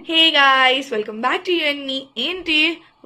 Hey guys, welcome back to you and me. ఏంటి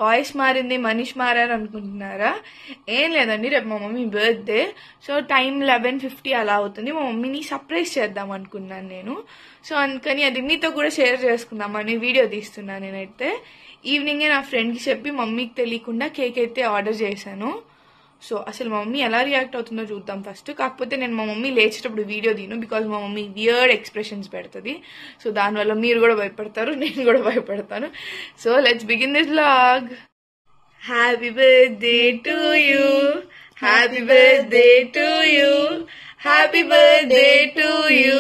voice మారింది, మనీష్ మారారు అనుకుంటున్నారా? ఏం లేదండి, రేపు మా మమ్మీ బర్త్డే. సో టైం 11:50 అలా అవుతుంది. మా మమ్మీని సర్ప్రైజ్ చేద్దాం అనుకున్నాను నేను. సో అందుకని అది మీతో కూడా షేర్ చేసుకుందామని వీడియో తీస్తున్నాను. నేనైతే ఈవినింగే నా ఫ్రెండ్కి చెప్పి మమ్మీకి తెలియకుండా కేక్ అయితే ఆర్డర్ చేశాను. సో అసలు మా మమ్మీ ఎలా రియాక్ట్ అవుతుందో చూద్దాం ఫస్ట్. కాకపోతే నేను మా మమ్మీ లేచేటప్పుడు వీడియో తీను, బికాజ్ మా మమ్మీ వియర్డ్ ఎక్స్ప్రెషన్స్ పెడుతుంది. సో దానివల్ల మీరు కూడా భయపడతారు, నేను కూడా భయపడతాను. So let's begin this vlog. Happy birthday to you, happy birthday to you, happy birthday to you.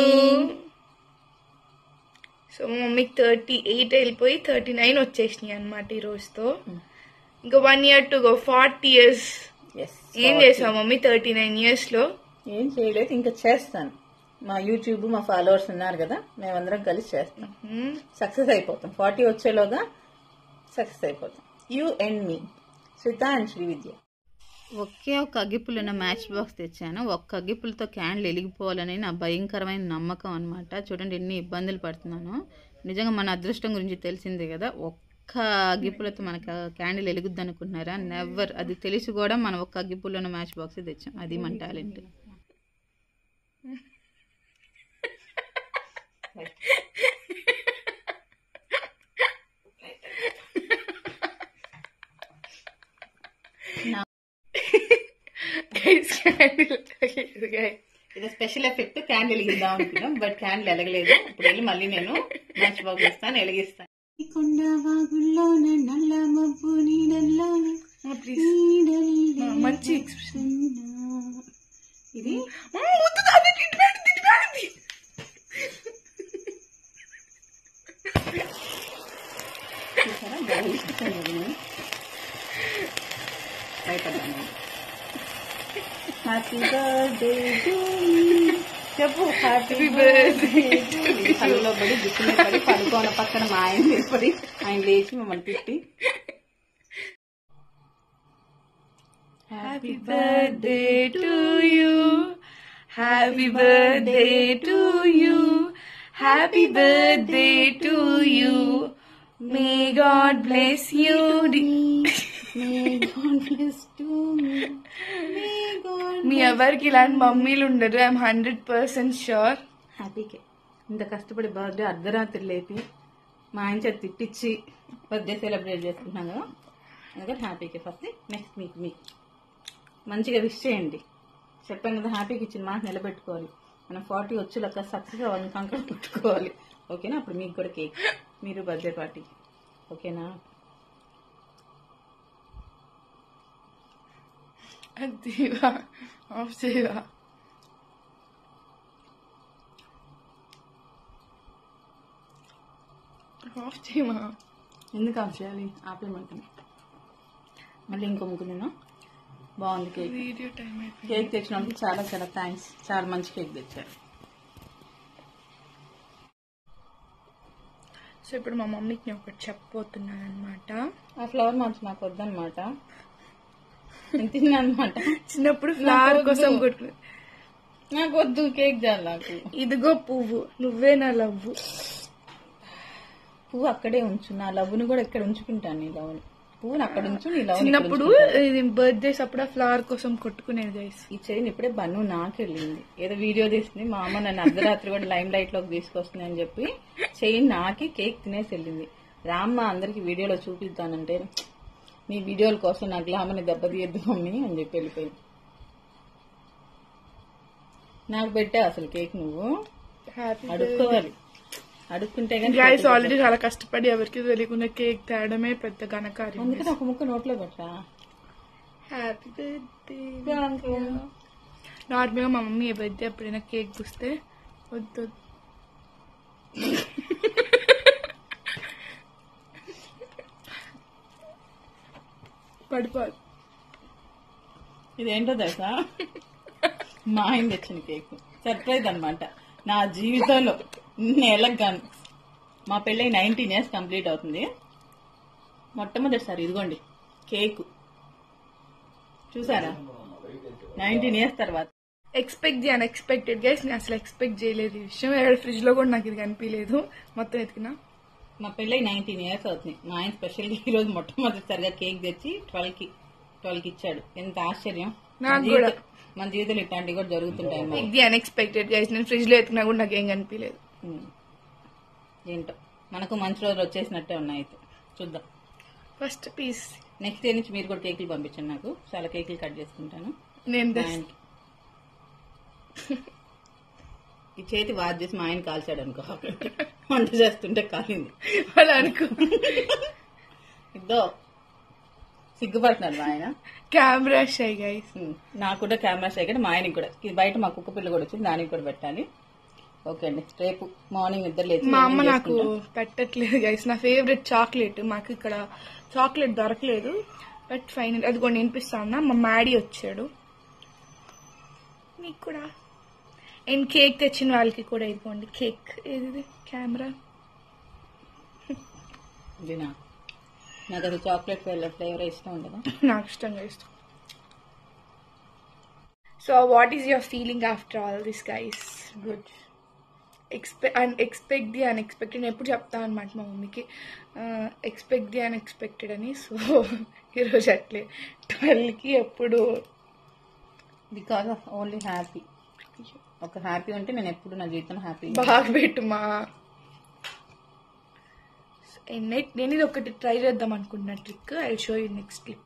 So మా మమ్మీకి 38 వెళ్ళిపోయి 39 వచ్చేసినాయి అనమాట ఈ రోజుతో. ఇంకా 1 year టు గో, 40 years. ఏం చేసావు మమ్మీ 39 years లో? ఏం చేయలేదు, ఇంకా చేస్తాను. మా యూట్యూబ్ మా ఫాలోవర్స్ ఉన్నారు కదా, మేమందరం కలిసి చేస్తాం. సక్సెస్ అయిపోతాం. 40 వచ్చేలోగా సక్సెస్ అయిపోతాం. You and me, Shweta and Srividya. ఒకే ఒక అగ్గిపుల్ ఉన్న మ్యాచ్ బాక్స్ తెచ్చాను. ఒక్క అగ్గిపులతో క్యాండిల్ వెలిగిపోవాలని నా భయంకరమైన నమ్మకం అనమాట. చూడండి ఎన్ని ఇబ్బందులు పడుతున్నాను. నిజంగా మన అదృష్టం గురించి తెలిసిందే కదా. ఒక్క అగ్గిపుల్లతో మనకు క్యాండిల్ వెలుగుద్ది అనుకుంటున్నారా? నెవర్. అది తెలిసి కూడా మనం ఒక్క అగ్గిపుల్ల ఉన్న మ్యాచ్ బాక్స్ తెచ్చాం. అది మన టాలెంట్. ఇది స్పెషల్ ఎఫెక్ట్. క్యాండిల్ వెలిగిద్దాం అనుకున్నాం, బట్ క్యాండిల్ వెలగలేదు. ఇప్పుడు వెళ్ళి మళ్ళీ నేను మ్యాచ్ బాక్స్ ఇస్తాను, వెలిగిస్తాను. మంచి ఎక్స్ప్రెషన్ ఇది. భయపడ్డాను. హ్యాపీ బర్త్డే టు చెప్పు. హ్యాపీ బర్త్డే కళ్ళలో పడి దిక్కునే పడి పడుకోన పక్కన మా ఆయన పడి ఆయన లేచి మమ్మల్ని తిట్టి happy birthday to you, happy birthday to you, happy birthday to you, may God bless you. మీ ఎవరికి ఇలాంటి మమ్మీలు ఉండరు, ఐఎమ్ 100% ష్యూర్. హ్యాపీకే ఇంత కష్టపడి బర్త్డే అర్ధరాత్రి లేపి మా ఆయన చేతి తిట్టించి బర్త్డే సెలబ్రేట్ చేసుకుంటున్నాం కదా. అందుకని హ్యాపీకే ఫస్ట్. నెక్స్ట్ మీకు మంచిగా విష్ చేయండి. చెప్పాను కదా, హ్యాపీకి ఇచ్చిన మాట నిలబెట్టుకోవాలి. మనం 40 వచ్చేలాక సక్సెస్ అవ్వాలి, కంకణ పెట్టుకోవాలి. ఓకేనా? అప్పుడు మీకు కూడా కేక్, మీరు బర్త్డే పార్టీ. ఓకేనా? అదివా ఆఫ్ చేయవా? ఆఫ్ చేయమా? ఎందుకు ఆఫ్ చేయాలి? ఆపేయమంటాను. మళ్ళీ ఇంకో ముగ్గు నేను. బాగుంది కేక్. వీడియో టైం అయిపోయింది. కేక్ తెచ్చినందుకు చాలా చాలా థ్యాంక్స్. చాలా మంచి కేక్ తెచ్చారు. సో ఇప్పుడు మా మమ్మీకి నేను ఒకటి చెప్పబోతున్నాను అనమాట. ఆ ఫ్లవర్ మార్చి నాకు వద్దనమాట. నేను తిన్నా అనమాట. చిన్నప్పుడు ఫ్లవర్ కోసం కొట్టు. నాకు వద్దు కేక్ చాలు నాకు. ఇదిగో పువ్వు, నువ్వే నా లవ్వు. పువ్వు అక్కడే ఉంచు, నా లవ్వుని కూడా ఇక్కడ ఉంచుకుంటాను. నీ లవ్వుని పువ్వుని అక్కడ ఉంచు, నీ లవ్. చిన్నప్పుడు ఇది బర్త్డేస్ అప్పుడు ఆ ఫ్లవర్ కోసం కొట్టుకునేది గైస్. ఈ చైన్ ఇప్పుడే బన్ను నాకు వెళ్ళింది. ఏదో వీడియో తీస్తుంది మా అమ్మ, నన్ను అర్ధరాత్రి కూడా లైమ్ లైట్ లోకి తీసుకొస్తుంది అని చెప్పి చైన్ నాకి కేక్ తినేసి వెళ్ళింది. రామ్మ అందరికి వీడియోలో చూపిస్తానంటే, నీ వీడియోల కోసం నా గ్లామర్ని దెబ్బతీయద్దు మమ్మీ అని చెప్పి వెళ్ళిపోయింది. నాకు పెట్టా అసలు కేక్. నువ్వు అడుక్కోవాలి, అడుక్కుంటే గైస్ ఆల్రెడీ చాలా కష్టపడి ఎవరికి తెలియకుండా కేక్ తేడమే పెద్ద ఘనకార్యం. అందుకని ఒక ముక్క నోట్లో పెట్టా. Happy birthday. నార్మల్గా మా మమ్మీ ఏ బర్త్డే ఎప్పుడైనా కేక్ చూస్తే వద్దు పడిపోదు. ఇదేంటో తెలుసా, మా ఆయన తెచ్చిన కేక్. సర్ప్రైజ్ అనమాట నా జీవితంలో నెలకు గాను. మా పెళ్ళై 19 years కంప్లీట్ అవుతుంది. మొట్టమొదటిసారి ఇదిగోండి కేక్. చూసారా? 19 years తర్వాత. Expect the unexpected guys. నేను అసలు ఎక్స్పెక్ట్ చేయలేదు ఈ విషయం. ఫ్రిడ్జ్ లో కూడా నాకు ఇది కనిపించలేదు. మొత్తం ఎతికినా మా పెళ్ళి 19 years అవుతుంది. మా ఆయన స్పెషల్గా ఈరోజు మొట్టమొదటిసారిగా కేక్ తెచ్చి 12కి ఇచ్చాడు. ఎంత ఆశ్చర్యం. మన జీవితంలో ఇట్లాంటివి కూడా జరుగుతుంటాయి. ఇది అన్ఎక్స్పెక్టెడ్ గైస్. నేను ఫ్రిడ్జ్ లో ఎత్తుకున్నా కూడా నాకేం కనిపించలేదు. ఏంటో మనకు మంచి రోజులు వచ్చేసినట్టే ఉన్నాయి. అయితే చూద్దాం. ఫస్ట్ పీస్ నెక్స్ట్ ఇయర్ నుంచి మీరు కూడా కేకులు పంపించండి. నాకు చాలా కేకులు కట్ చేసుకుంటాను. నేను ఈ చేతి వాచ్ చేసి మా ఆయన కాల్చాడు అనుకో, వంట చేస్తుంటే కాలింది అలా అనుకో. ఇద్దో సిగ్గుపడుతున్నాడు మా ఆయన. Camera shy guys. నాకు కూడా కెమెరా షై కదా, మా ఆయనకి కూడా. ఇది బయట మా కుక్క పిల్ల కూడా వచ్చింది, దానికి కూడా పెట్టాలి. ఓకే అండి, రేపు మార్నింగ్ ఇద్దరు లేచి మా అమ్మ నాకు పెట్టట్లేదు గైస్. నా ఫేవరెట్ చాక్లెట్. మాకు ఇక్కడ చాక్లెట్ దొరకలేదు. బట్ ఫైనల్ అది కూడా వినిపిస్తా ఉన్నా. మా మ్యాడీ వచ్చాడు. మీకు కూడా అండ్ కేక్ తెచ్చిన వాళ్ళకి కూడా ఇదిగోండి కేక్. ఏది కెమెరా? నాకు అది చాక్లెట్ ఫ్లేవర్ ఇష్టం ఉండదు. నాకు ఇష్టంగా ఇష్టం. So what is your feeling after all this guys? Good. Expect the unexpected. నేను ఎప్పుడు చెప్తాను అనమాట మా మమ్మీకి, ఎక్స్పెక్ట్ ది అన్ఎక్స్పెక్టెడ్ అని. సో ఈరోజు అట్లే 12కి ఎప్పుడు బికాస్ ఆఫ్ ఓన్లీ హ్యాపీ. ఒక హ్యాపీ ఉంటే నేను ఎప్పుడు నా జీవితం హ్యాపీ. బాగా పెట్టుమా. నేను ఇది ఒకటి ట్రై చేద్దాం అనుకుంటున్నా trick. I show you next clip.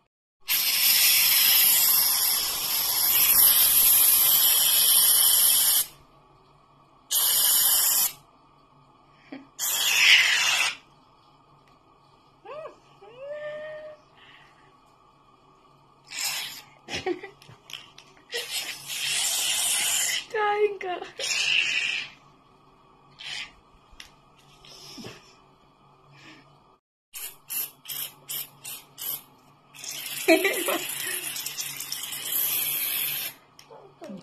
ఇంకా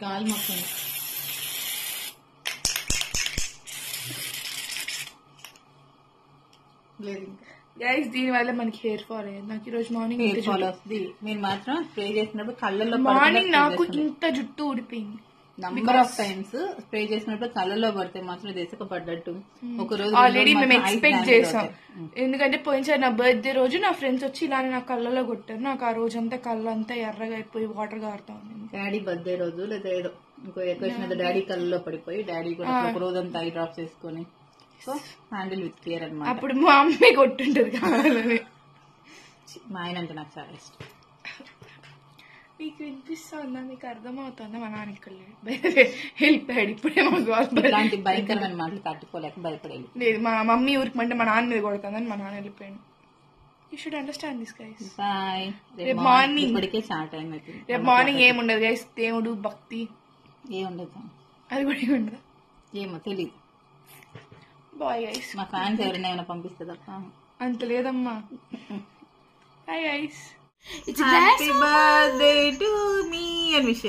గాలి మొత్తం లేదు గైస్. దీని వల్ల మనకి హెయిర్ ఫాల్ అయ్యేది. నాకు ఈ రోజు మార్నింగ్ హెయిర్ ఫాల్ వస్తుంది. మీరు మాత్రం స్ప్రే చేసినప్పుడు కళ్ళల్లో మార్నింగ్ నాకు ఇంత జుట్టు ఊడిపోయింది. నంబర్ ఆఫ్ టైమ్స్ స్ప్రే చేసినప్పుడు కళ్ళలో పడితే మాత్రం దేశక పడ్డట్టు. ఒక రోజు ఆల్రెడీ మేము ఎక్స్పెక్ట్ చేసాం. ఎందుకంటే పోయినసారి నా బర్త్డే రోజు నా ఫ్రెండ్స్ వచ్చి ఇలానే నా కళ్ళలో కొట్టారు. నాకు ఆ రోజు అంతా కళ్ళంతా ఎర్రగా అయిపోయి వాటర్ గారుతా ఉంది. డాడీ బర్త్డే రోజు లేదా ఏదో ఇంకో ఎక్కువ డాడీ కళ్ళలో పడిపోయి డాడీ కూడా ఒక రోజు అంతా ఐ డ్రాప్స్ వేసుకొని సో హ్యాండిల్ విత్ కేర్ అనమాట. అప్పుడు మా అమ్మే కొట్టుంటది కావాలని. మా ఆయన అంటే నాకు చాలా ఇష్టం. మీకు వినిపిస్తుందా? మీకు అర్థమవుతుందా? మా నాన్న ఇక్కడ వెళ్ళిపోయాడు. ఇప్పుడే మాకు ఇలాంటి భయంకరమైన మాటలు తట్టుకోలేక భయపడేది లేదు. మా మమ్మీ ఊరికి అంటే మా నాన్న మీద కొడుతుందని మా నాన్న వెళ్ళిపోయాడు. You should understand this guys. Bye. రేపు మార్నింగ్ ఇప్పటికే చాలా టైం అవుతుంది. రేపు మార్నింగ్ ఏముండదు గైస్. దేవుడు భక్తి ఏముండదు. అది కూడా ఏముండదు. ఏమో తెలీదు. Bye guys. మా ఫ్యాన్స్ ఎవరైనా ఏమైనా పంపిస్తుందా? అంత లేదమ్మా. Bye guys. Happy birthday to me అని విష్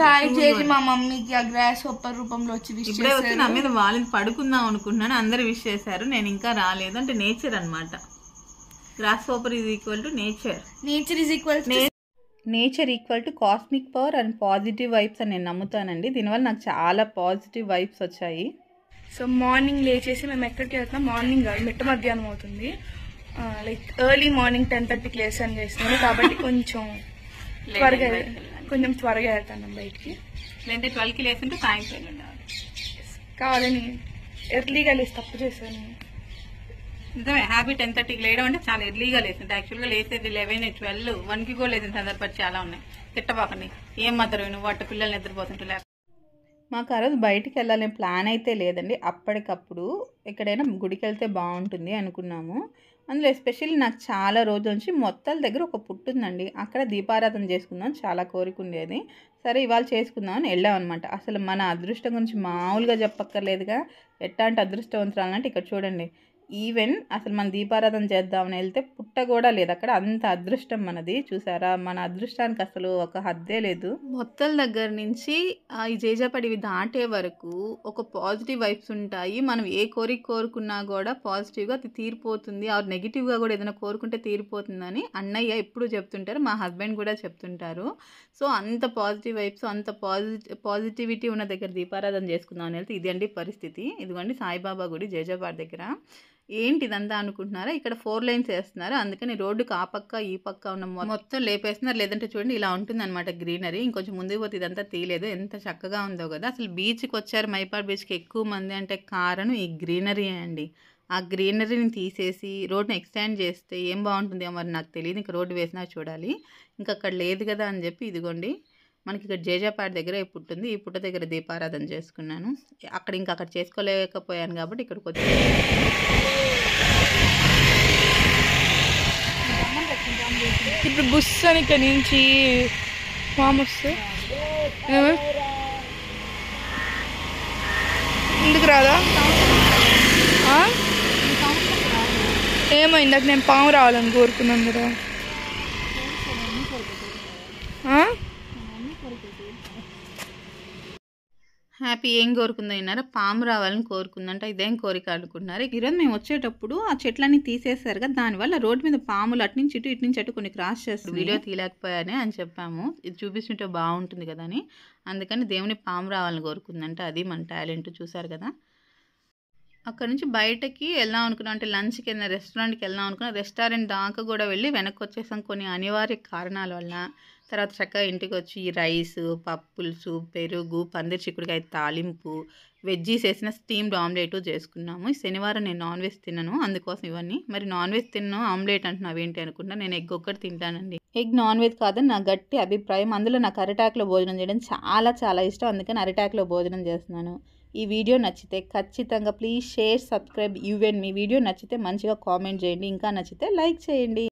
సాయి చేసి మా మమ్మీకి ఆ గ్రాస్ హోప్పర్ రూపంలో వచ్చి విష్ ఇప్పుడే వచ్చి నా మీద వాళ్ళని పడుకుందాం అనుకుంటున్నాను. అందరు విష్ చేశారు, నేను ఇంకా రాలేదు. అంటే నేచర్ అనమాట. Grasshopper is equal to nature. Nature equal to cosmic power and positive vibes అని నేను నమ్ముతానండి. దీనివల్ల నాకు చాలా పాజిటివ్ వైబ్స్ వచ్చాయి. సో మార్నింగ్ లేచేసి మేము ఎక్కడికి వెళ్తున్నాం? మార్నింగ్ కాదు, మిట్ట మధ్యాహ్నం అవుతుంది. లైక్ ఎర్లీ మార్నింగ్ 10:30కి లేసాను చేస్తున్నాను కాబట్టి కొంచెం త్వరగా వెళ్తాను బయటికి. లేదంటే 12కి లేస్తుంటే సాయంత్రం కావాలని ఎర్లీగా లేసి తప్పు చేశాను. నిజమే. హ్యాపీ 10:30కి లేయడం అంటే చాలా ఎర్లీగా లేసింది. యాక్చువల్గా లేసేది 11, 12, 1కి కూడా లేసిన సందర్భాలు చాలా ఉన్నాయి. తిట్టబాకండి. ఏం మద్దరు నువ్వు అట్ట పిల్లల్ని నిద్రపోతుంటే. మాకు ఆ రోజు బయటికి వెళ్ళాలని ప్లాన్ అయితే లేదండి. అప్పటికప్పుడు ఎక్కడైనా గుడికి వెళ్తే బాగుంటుంది అనుకున్నాము. అందులో ఎస్పెషల్లీ నాకు చాలా రోజుల నుంచి మొత్తాల దగ్గర ఒక పుట్టు ఉందండి. అక్కడ దీపారాధన చేసుకుందాం చాలా కోరిక ఉండేది. సరే ఇవాళ చేసుకుందాం అని వెళ్ళాం అనమాట. అసలు మన అదృష్టం గురించి మామూలుగా చెప్పక్కర్లేదుగా. ఎట్లాంటి అదృష్టవంతురాలంటే ఇక్కడ చూడండి. ఈవెన్ అసలు మన దీపారాధన చేద్దామని వెళ్తే పుట్ట కూడా లేదు అక్కడ. అంత అదృష్టం మనది. చూసారా, మన అదృష్టానికి అసలు ఒక హద్దే లేదు. మొత్తల దగ్గర నుంచి ఈ జేజాపడివి దాటే వరకు ఒక పాజిటివ్ వైబ్స్ ఉంటాయి. మనం ఏ కోరిక కోరుకున్నా కూడా పాజిటివ్గా అది తీరిపోతుంది. ఆ నెగిటివ్గా కూడా ఏదైనా కోరుకుంటే తీరిపోతుందని అన్నయ్య ఎప్పుడు చెప్తుంటారు, మా హస్బెండ్ కూడా చెప్తుంటారు. సో అంత పాజిటివ్ వైబ్స్, అంత పాజిటివిటీ ఉన్న దగ్గర దీపారాధన చేసుకుందాం అని వెళ్తే ఇదండి పరిస్థితి. ఇదిగోండి సాయిబాబా గుడి జేజాబాద్ దగ్గర. ఏంటి ఇదంతా అనుకుంటున్నారా? ఇక్కడ 4 లైన్స్ వేస్తున్నారు. అందుకని రోడ్డుకి ఆ పక్క ఈ పక్క ఉన్న మొత్తం లేపేస్తున్నారు. లేదంటే చూడండి ఇలా ఉంటుందన్నమాట గ్రీనరీ. ఇంకొంచెం ముందుకు పోతే ఇదంతా తీయలేదు. ఎంత చక్కగా ఉందో కదా. అసలు బీచ్కి వచ్చారు, మైపాడ్ బీచ్కి ఎక్కువ మంది అంటే కారణం ఈ గ్రీనరీ అండి. ఆ గ్రీనరీని తీసేసి రోడ్ని ఎక్స్టెండ్ చేస్తే ఏం బాగుంటుందో మరి నాకు తెలియదు. ఇంకా రోడ్డు వేసినా చూడాలి. ఇంకా అక్కడ లేదు కదా అని చెప్పి ఇదిగోండి మనకి ఇక్కడ జేజాపాడ్ దగ్గర ఈ పుట్ట ఉంది. ఈ పుట్ట దగ్గర దీపారాధన చేసుకున్నాను. అక్కడ చేసుకోలేకపోయాను కాబట్టి ఇక్కడికి వచ్చి ఇప్పుడు బుస్ అని ఇక్కడ నుంచి పాము వస్తే ఎందుకు రాదా? ఏమైంది? నాకు నేను పాము రావాలని కోరుకున్నాను కదా. హ్యాపీ ఏం కోరుకుందో విన్నారా? పాము రావాలని కోరుకుందంట. ఇదేం కోరిక అనుకుంటున్నారు. ఈరోజు మేము వచ్చేటప్పుడు ఆ చెట్లన్నీ తీసేశారు కదా, దానివల్ల రోడ్డు మీద పాములు అటు నుంచి ఇటు కొన్ని క్రాస్ చేస్తారు. వీడియో తీయలేకపోయానే అని చెప్పాము. ఇది చూపిస్తుంటే బాగుంటుంది కదా అని. అందుకని దేవుని పాము రావాలని కోరుకుందంట. అది మన టాలెంట్. చూసారు కదా. అక్కడ నుంచి బయటకి వెళ్దాం అనుకున్నాం, అంటే లంచ్కి వెళ్ళిన రెస్టారెంట్కి వెళ్దాం అనుకున్నాం. రెస్టారెంట్ దాకా కూడా వెళ్ళి వెనక్కి వచ్చేసాం కొన్ని అనివార్య కారణాల వల్ల. తర్వాత చక్కగా ఇంటికి వచ్చి రైస్, పప్పులుసు, పెరుగు, పందిరి చిక్కుడుకాయ తాలింపు, వెజ్జీస్ వేసిన స్టీమ్డ్ ఆమ్లెట్ చేసుకున్నాము. శనివారం నేను నాన్ వెజ్ తిన్నాను, అందుకోసం ఇవన్నీ. మరి నాన్ వెజ్ తిన్నాను, ఆమ్లెట్ అంటున్నావు ఏంటి అనుకుంటా. నేను ఎగ్ ఒక్కటి తింటానండి. ఎగ్ నాన్ వెజ్ కాదని నా గట్టి అభిప్రాయం. అందులో నాకు అరిటాకులో భోజనం చేయడం చాలా చాలా ఇష్టం. అందుకని అరిటాకులో భోజనం చేస్తున్నాను. ఈ వీడియో నచ్చితే ఖచ్చితంగా please share, subscribe me video నచ్చితే మంచిగా కామెంట్ చేయండి. ఇంకా నచ్చితే లైక్ చేయండి.